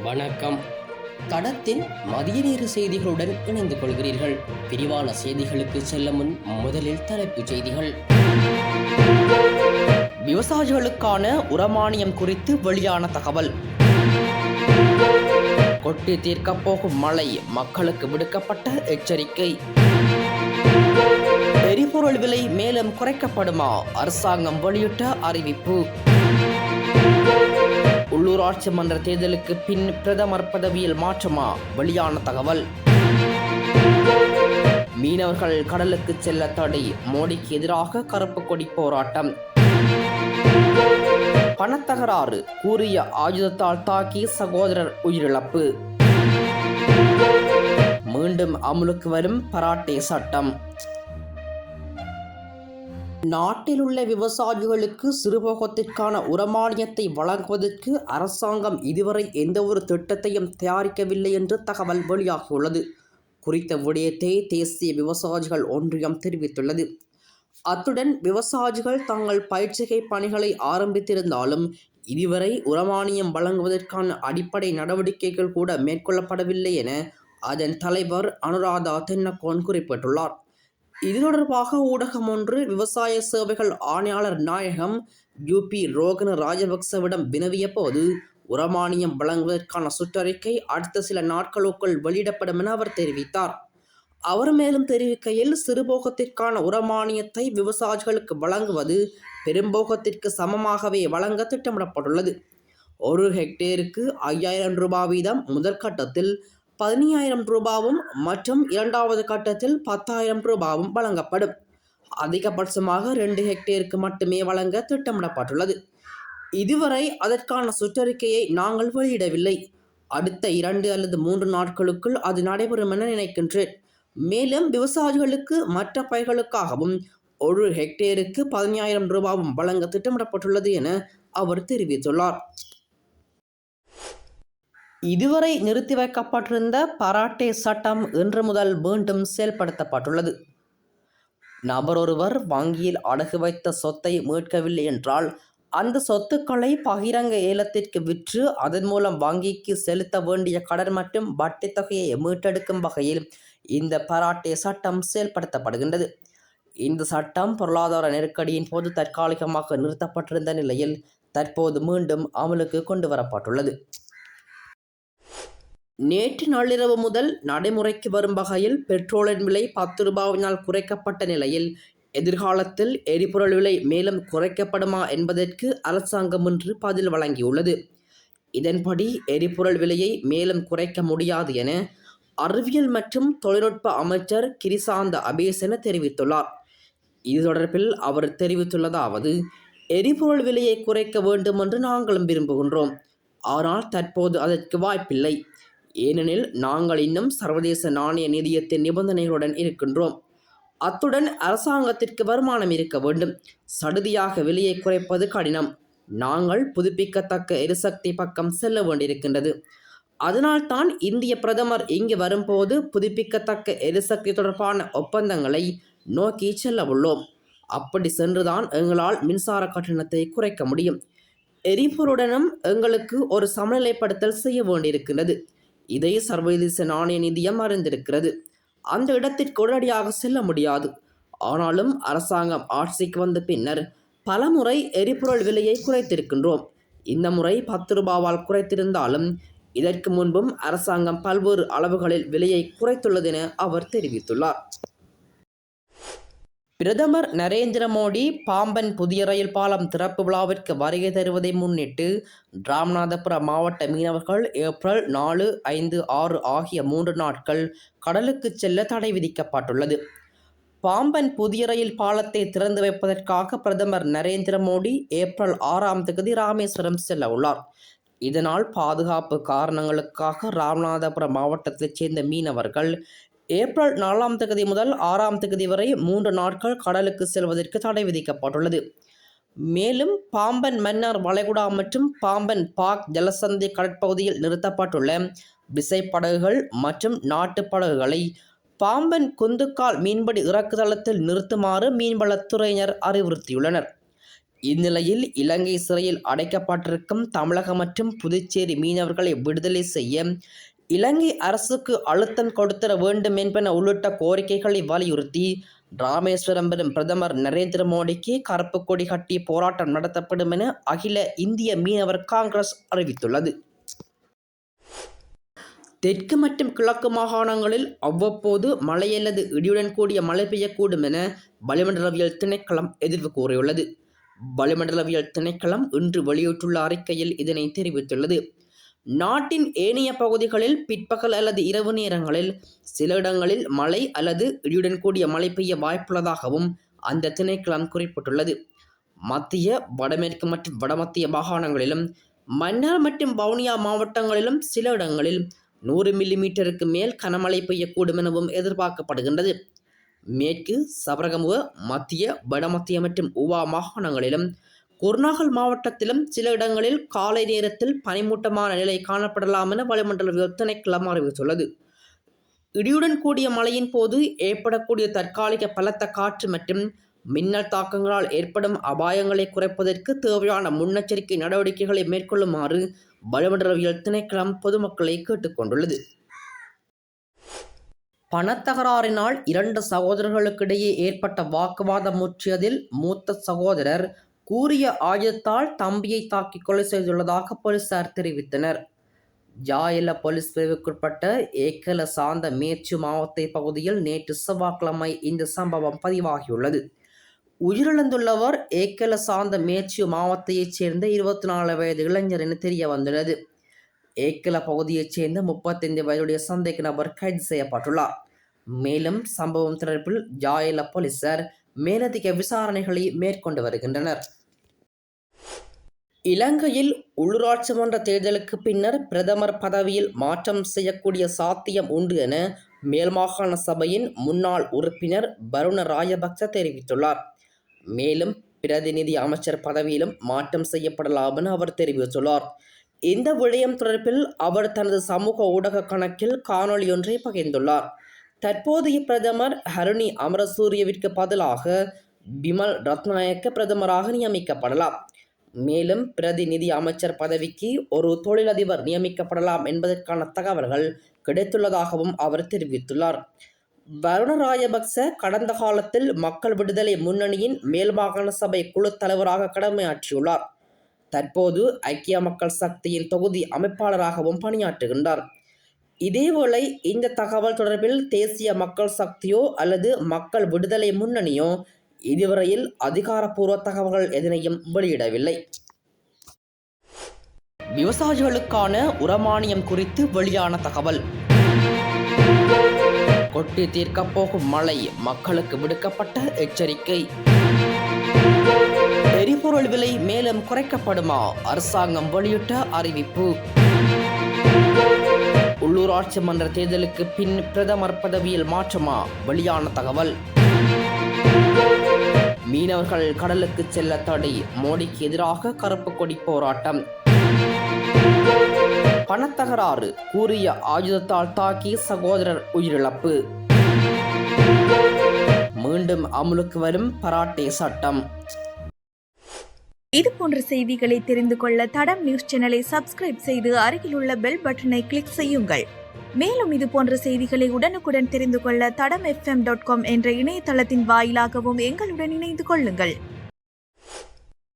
வணக்கம். தடத்தின் மதிய நேர செய்திகளுடன் இணைந்து கொள்கிறீர்கள். விரிவான செய்திகளுக்கு செல்ல முன் முதலில் தலைப்புச் செய்திகள். விவசாயிகளுக்கான உரமானியம் குறித்து வெளியான தகவல். கொட்டி தீர்க்கப் போகும் மழை, மக்களுக்கு விடுக்கப்பட்ட எச்சரிக்கை. எரிபொருள் விலை மேலும் குறைக்கப்படுமா? அரசாங்கம் வெளியிட்ட அறிவிப்பு. உள்ளூராட்சி மன்ற தேர்தலுக்கு பின் பிரதமர் பதவியில் மாற்றமா? வெளியான தகவல். மீனவர்கள் கடலுக்கு செல்ல தடை, மோடிக்கு எதிராக கருப்பு கொடி போராட்டம். பணத்தகராறு, கூறிய ஆயுதத்தால் தாக்கி சகோதரர் உயிரிழப்பு. மீண்டும் அமுலுக்கு வரும் பராட்டே சட்டம். நாட்டில் உள்ள விவசாயிகளுக்கு சிறுபோகத்திற்கான உரமானியத்தை வழங்குவதற்கு அரசாங்கம் இதுவரை எந்த ஒரு திட்டத்தையும் தயாரிக்கவில்லை என்று தகவல் வெளியாகியுள்ளது. குறித்த விடயத்தை தேசிய விவசாயிகள் ஒன்றியம் தெரிவித்துள்ளது. அத்துடன் விவசாயிகள் தங்கள் பயிற்சிகை பணிகளை ஆரம்பித்திருந்தாலும் இதுவரை உரமானியம் வழங்குவதற்கான அடிப்படை நடவடிக்கைகள் கூட மேற்கொள்ளப்படவில்லை என அதன் தலைவர் அனுராதா தென்னக்கோன் குறிப்பிட்டுள்ளார். இது தொடர்பாக ஊடகம் ஒன்று விவசாய சேவைகள் ஆணையாளர் நாயகம் யூபி ரோகன ராஜபக்சவிடம் வினவிய போது உரமானியம் வழங்குவதற்கான சுற்றறிக்கை அடுத்த சில நாட்களுக்குள் வெளியிடப்படும் என அவர் தெரிவித்தார். அவர் மேலும் தெரிவிக்கையில், சிறுபோகத்திற்கான உரமானியத்தை விவசாயிகளுக்கு வழங்குவது பெரும்போகத்திற்கு சமமாகவே வழங்க திட்டமிடப்பட்டுள்ளது. 1 ஹெக்டேருக்கு 5000 ரூபாய் வீதம் முதல் கட்டத்தில் 15,000 ரூபாவும் மற்றும் இரண்டாவது கட்டத்தில் 10,000 ரூபாவும் வழங்கப்படும். அதிகபட்சமாக 2 ஹெக்டேருக்கு மட்டுமே வழங்க திட்டமிடப்பட்டுள்ளது. இதுவரை அதற்கான சுற்றறிக்கையை நாங்கள் வெளியிடவில்லை. அடுத்த 2 அல்லது 3 நாட்களுக்குள் அது நடைபெறும் என நினைக்கின்றேன். மேலும் விவசாயிகளுக்கு மற்ற பயிர்களுக்காகவும் 1 ஹெக்டேருக்கு 15,000 ரூபாவும் வழங்க திட்டமிடப்பட்டுள்ளது என அவர் தெரிவித்துள்ளார். இதுவரை நிறுத்தி வைக்கப்பட்டிருந்த பராட்டே சட்டம் இன்று முதல் மீண்டும் செயல்படுத்தப்பட்டுள்ளது. நபர் ஒருவர் வங்கியில் அடகு வைத்த சொத்தை மீட்கவில்லை என்றால் அந்த சொத்துக்களை பகிரங்க ஏலத்திற்கு விற்று அதன் மூலம் வங்கிக்கு செலுத்த வேண்டிய கடன் மற்றும் வட்டி தொகையை மீட்டெடுக்கும் வகையில் இந்த பராட்டே சட்டம் செயல்படுத்தப்படுகின்றது. இந்த சட்டம் பொருளாதார நெருக்கடியின் போது தற்காலிகமாக நிறுத்தப்பட்டிருந்த நிலையில் தற்போது மீண்டும் அமலுக்கு கொண்டு வரப்பட்டுள்ளது. நேற்று நள்ளிரவு முதல் நடைமுறைக்கு வரும் வகையில் பெட்ரோலின் விலை 10 ரூபாயினால் குறைக்கப்பட்ட நிலையில் எதிர்காலத்தில் எரிபொருள் விலை மேலும் குறைக்கப்படுமா என்பதற்கு அரசாங்கம் இன்று பதில் வழங்கியுள்ளது. இதன்படி எரிபொருள் விலையை மேலும் குறைக்க முடியாது என அறிவியல் மற்றும் தொழில்நுட்ப அமைச்சர் கிரிசாந்த அபேசன தெரிவித்துள்ளார். இது தொடர்பில் அவர் தெரிவித்துள்ளதாவது, எரிபொருள் விலையை குறைக்க வேண்டும் என்று நாங்களும் விரும்புகின்றோம். ஆனால் தற்போது அதற்கு வாய்ப்பில்லை. ஏனெனில் நாங்கள் இன்னும் சர்வதேச நாணய நிதியத்தின் நிபந்தனைகளுடன் இருக்கின்றோம். அத்துடன் அரசாங்கத்திற்கு வருமானம் இருக்க வேண்டும். சடுதியாக விலையை குறைப்பது கடினம். நாங்கள் புதுப்பிக்கத்தக்க எரிசக்தி பக்கம் செல்ல வேண்டியிருக்கின்றது. அதனால்தான் இந்திய பிரதமர் இங்கு வரும்போது புதுப்பிக்கத்தக்க எரிசக்தி தொடர்பான ஒப்பந்தங்களை நோக்கி செல்ல உள்ளோம். அப்படி சென்றுதான் எங்களால் மின்சார கட்டணத்தை குறைக்க முடியும். எரிபொருளுடனும் எங்களுக்கு ஒரு சமநிலைப்படுத்தல் செய்ய வேண்டியிருக்கின்றது. இதை சர்வதேச நாணய நிதியம் அறிந்திருக்கிறது. அந்த இடத்திற்கு உடனடியாக செல்ல முடியாது. ஆனாலும் அரசாங்கம் ஆட்சிக்கு வந்த பின்னர் பலமுறை எரிபொருள் விலையை குறைத்திருக்கின்றோம். இந்த முறை 10 ரூபாவால் குறைத்திருந்தாலும் இதற்கு முன்பும் அரசாங்கம் பல்வேறு அளவுகளில் விலையை குறைத்துள்ளது என அவர் தெரிவித்துள்ளார். பிரதமர் நரேந்திர மோடி பாம்பன் புதிய ரயில் பாலம் திறப்பு விழாவிற்கு வருகை தருவதை முன்னிட்டு ராமநாதபுரம் மாவட்ட மீனவர்கள் ஏப்ரல் 4, 5, 6 ஆகிய 3 நாட்கள் கடலுக்கு செல்ல தடை விதிக்கப்பட்டுள்ளது. பாம்பன் புதிய ரயில் பாலத்தை திறந்து வைப்பதற்காக பிரதமர் நரேந்திர மோடி ஏப்ரல் 6ஆம் தேதி ராமேஸ்வரம் செல்ல உள்ளார். இதனால் பாதுகாப்பு காரணங்களுக்காக ராமநாதபுரம் மாவட்டத்தைச் சேர்ந்த மீனவர்கள் ஏப்ரல் 4ஆம் தேதி முதல் 6ஆம் தேதி வரை 3 நாட்கள் கடலுக்கு செல்வதற்கு தடை விதிக்கப்பட்டுள்ளது. மேலும் பாம்பன் மன்னார் வளைகுடா மற்றும் பாம்பன் பாக் ஜலசந்தி கடற்பகுதியில் நிறுத்தப்பட்டுள்ள விசைப்படகுகள் மற்றும் நாட்டு படகுகளை பாம்பன் குந்துக்கால் மீன்பிடி இறக்குதளத்தில் நிறுத்துமாறு மீன்வளத்துறையினர் அறிவுறுத்தியுள்ளனர். இந்நிலையில் இலங்கை சிறையில் அடைக்கப்பட்டிருக்கும் தமிழக மற்றும் புதுச்சேரி மீனவர்களை விடுதலை செய்ய இலங்கை அரசுக்கு அழுத்தம் கொடுத்தர வேண்டும் என்பன உள்ளிட்ட கோரிக்கைகளை வலியுறுத்தி ராமேஸ்வரம் வரும் பிரதமர் நரேந்திர மோடிக்கு கருப்பு கொடி கட்டி போராட்டம் நடத்தப்படும் என அகில இந்திய மீனவர் காங்கிரஸ் அறிவித்துள்ளது. தெற்கு மற்றும் கிழக்கு மாகாணங்களில் அவ்வப்போது மழை அல்லது இடியுடன் கூடிய மழை பெய்யக்கூடும் என வளிமண்டலவியல் திணைக்களம் எதிர்வு கூறியுள்ளது. வளிமண்டலவியல் திணைக்களம் இன்று வெளியிட்டுள்ள அறிக்கையில் இதனை தெரிவித்துள்ளது. நாட்டின் ஏனைய பகுதிகளில் பிற்பகல் அல்லது இரவு நேரங்களில் சில இடங்களில் மழை அல்லது இடியுடன் கூடிய மழை பெய்ய வாய்ப்புள்ளதாகவும் அந்த திணைக்களம் குறிப்பிட்டுள்ளது. மத்திய, வடமேற்கு மற்றும் வடமத்திய மாகாணங்களிலும் மன்னார் மற்றும் வவுனியா மாவட்டங்களிலும் சில இடங்களில் 100 மில்லிமீட்டருக்கு மேல் கனமழை பெய்யக்கூடும் எனவும் எதிர்பார்க்கப்படுகின்றது. மேற்கு சபரகமுவ, மத்திய, வடமத்திய மற்றும் ஊவா மாகாணங்களிலும் குர்நாகல் மாவட்டத்திலும் சில இடங்களில் காலை நேரத்தில் பனிமூட்டமான நிலை காணப்படலாம் என வளிமண்டலவியல் திணைக்களம் அறிவித்துள்ளது. இடியுடன் கூடிய மழையின் போது ஏற்படக்கூடிய தற்காலிக பலத்த காற்று மற்றும் மின்னல் தாக்கங்களால் ஏற்படும் அபாயங்களை குறைப்பதற்கு தேவையான முன்னெச்சரிக்கை நடவடிக்கைகளை மேற்கொள்ளுமாறு வளிமண்டலவியல் திணைக்களம் பொதுமக்களை கேட்டுக்கொண்டுள்ளது. பணத்தகராறினால் 2 சகோதரர்களுக்கிடையே ஏற்பட்ட வாக்குவாதம் முற்றியதில் மூத்த சகோதரர் கூறிய ஆயுதத்தால் தம்பியை தாக்கி கொலை செய்துள்ளதாக போலீசார் தெரிவித்தனர். ஜாயல போலீஸ் பிரிவுக்குட்பட்ட ஏக்கல சார்ந்த மேற்கு மாவட்ட பகுதியில் நேற்று செவ்வாய்க்கிழமை இந்த சம்பவம் பதிவாகியுள்ளது. உயிரிழந்துள்ளவர் ஏக்கல சார்ந்த மேற்கு மாவட்டத்தைச் சேர்ந்த 24 வயது இளைஞர் என தெரிய வந்துள்ளது. ஏக்கல பகுதியைச் சேர்ந்த 35 வயதுடைய சந்தேக நபர் கைது செய்யப்பட்டுள்ளார். மேலும் சம்பவம் தொடர்பில் ஜாயல போலீசார் மேலதிக விசாரணைகளை மேற்கொண்டு வருகின்றனர். இலங்கையில் உள்ளூராட்சி மன்ற தேர்தலுக்கு பின்னர் பிரதமர் பதவியில் மாற்றம் செய்யக்கூடிய சாத்தியம் உண்டு என மேல்மாகாண சபையின் முன்னாள் உறுப்பினர் பருண ராஜபக்ச தெரிவித்துள்ளார். மேலும் பிரதிநிதி அமைச்சர் பதவியிலும் மாற்றம் செய்யப்படலாம் என அவர் தெரிவித்துள்ளார். இந்த விடயம் தொடர்பில் அவர் தனது சமூக ஊடக கணக்கில் காணொலி ஒன்றை பகிர்ந்துள்ளார். தற்போதைய பிரதமர் ஹருணி அமரசூரியவிற்கு பதிலாக பிமல் ரத்நாயக்க பிரதமராக நியமிக்கப்படலாம். மேலும் பிரதிநிதி அமைச்சர் பதவிக்கு ஒரு தொழிலதிபர் நியமிக்கப்படலாம் என்பதற்கான தகவல்கள் கிடைத்துள்ளதாகவும் அவர் தெரிவித்துள்ளார். வருண ராஜபக்ச கடந்த காலத்தில் மக்கள் விடுதலை முன்னணியின் மேல்மாகாண சபை குழு தலைவராக கடமையாற்றியுள்ளார். தற்போது ஐக்கிய மக்கள் சக்தியின் தொகுதி அமைப்பாளராகவும் பணியாற்றுகின்றார். இதேவேளை இந்த தகவல் தொடர்பில் தேசிய மக்கள் சக்தியோ அல்லது மக்கள் விடுதலை முன்னணியோ இதுவரையில் அதிகாரப்பூர்வ தகவல்கள் எதனையும் வெளியிடவில்லை. விவசாயிகளுக்கான உரமானியம் குறித்து வெளியான தகவல். கொட்டி தீர்க்கப் போகும் மழை, மக்களுக்கு விடுக்கப்பட்ட எச்சரிக்கை. எரிபொருள் விலை மேலும் குறைக்கப்படுமா? அரசாங்கம் வெளியிட்ட அறிவிப்பு. உள்ளூராட்சி மன்ற தேர்தலுக்கு பின் பிரதமர் பதவியில் மாற்றமா? வெளியான தகவல். மீனவர்கள் கடலுக்கு செல்ல தடை, மோடிக்கு எதிராக கருப்பு கொடி போராட்டம். பணத்தகராறு, கூறிய ஆயுதத்தால் தாக்கி சகோதரர் உயிரிழப்பு. மீண்டும் அமுலுக்கு வரும் பராட்டே சட்டம். இது போன்ற செய்திகளை தெரிந்து கொள்ள தடம் நியூஸ் சேனலை சப்ஸ்கிரைப் செய்து அருகில் உள்ள பெல் பட்டனை கிளிக் செய்யுங்கள். மேலும் இது போன்ற செய்திகளை உடனுக்குடன் தெரிந்து கொள்ள தடம் FM.com என்ற இணையதளத்தின் வாயிலாகவும் எங்களுடன் இணைந்து கொள்ளுங்கள்.